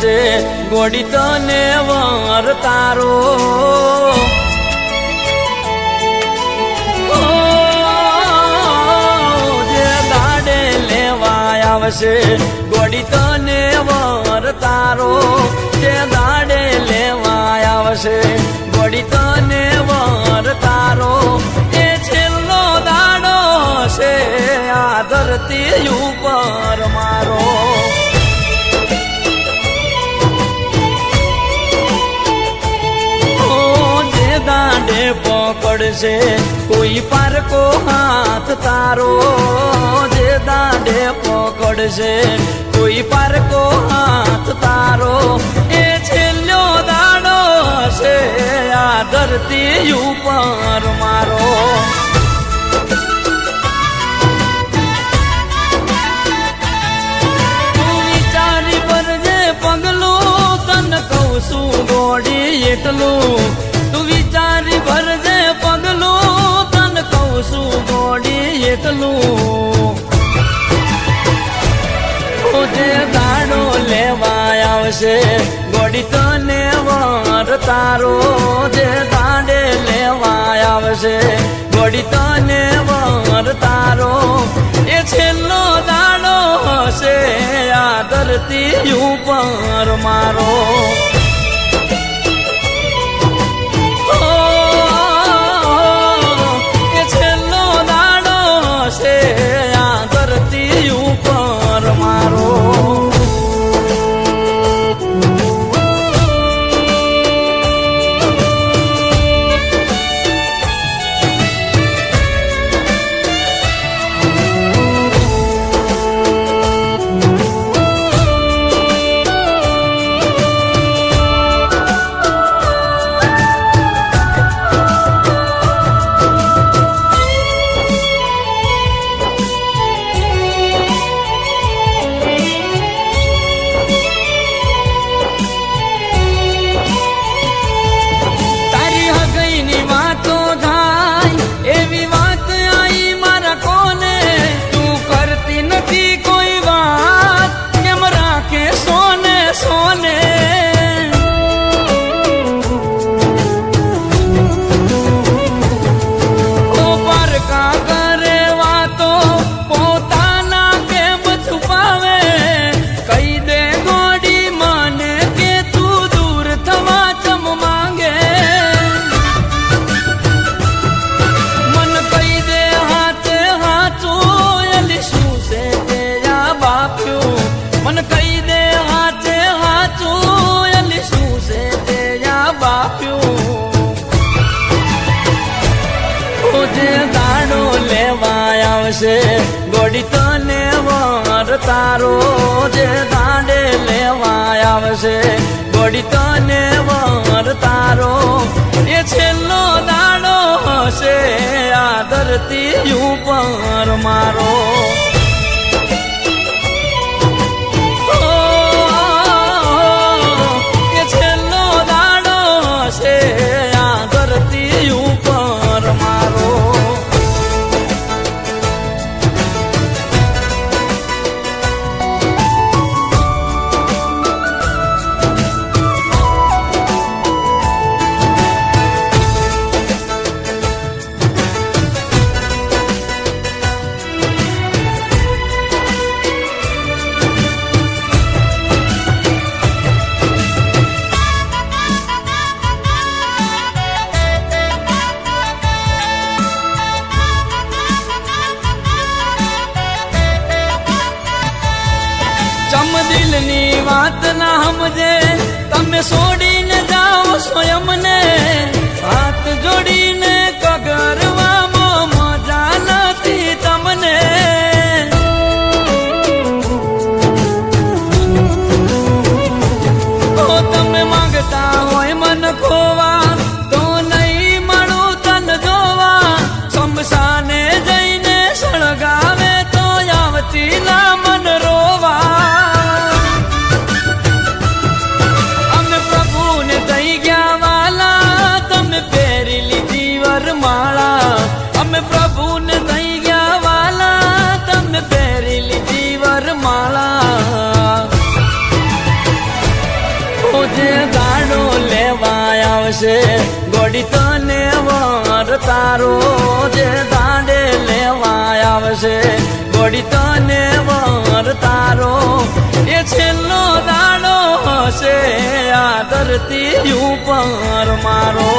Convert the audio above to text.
આવશે ગોડી તને વર તારો જે દાડે લેવા આવશે ગોડી તને વર તારો જે દાડે લેવા આવશે ગોડી તને વર તારો એ છેલ્લો દાડો છે આ ધરતી ઉપર મારો જે દાંડે પકડશે કોઈ પારકો હાથ તારો જે દાંડે પકડશે કોઈ પારકો હાથ તારો એ છેલ્લો દાડો છે આ ધરતી ઉપર મારો તું વિચારી ભરજે પગલું તને કહું છું ગોડી એટલું તું વિચારી ભરજે પગલું તને કહું છું ગોડી એટલું જે દાડો લેવા આવશે ગોડી તને વર તારો જે દાડે લેવા આવશે ગોડી તને વર તારો એ છેલ્લો દાડો હશે આ ધરતી ઉપર મારો એ છેલ્લો દાડો હશે આ ધરતી ઉપર મારો ગોડી તને વર તારો જે દાડે લેવા આવશે ગોડી તને વર તારો એ છેલ્લો દાડો હશે આ ધરતી ઉપર મારો એ છેલ્લો દાડો હશે આ ધરતી ઉપર મારો દિલની વાત ના સમજે તમે છોડીને જાઓ સ્વયંને હાથ જોડીને કગરવામાં મજા નથી તમને તો તમે માંગતા હોય મન ખોવા તો નહીં મળું તન જોવા શમશાને જઈને સળગાવે તો આવતી ના મન રોવા અમે પ્રભુને દઈ ગયા વાલા તમે પહેરી લીધી વરમાળા આવશે ગોડી તને વર તારો જે દાંડે લેવા આવશે ગોડી તને વર તારો એ છેલ્લો દાડો હશે આ ધરતી ઉપર મારો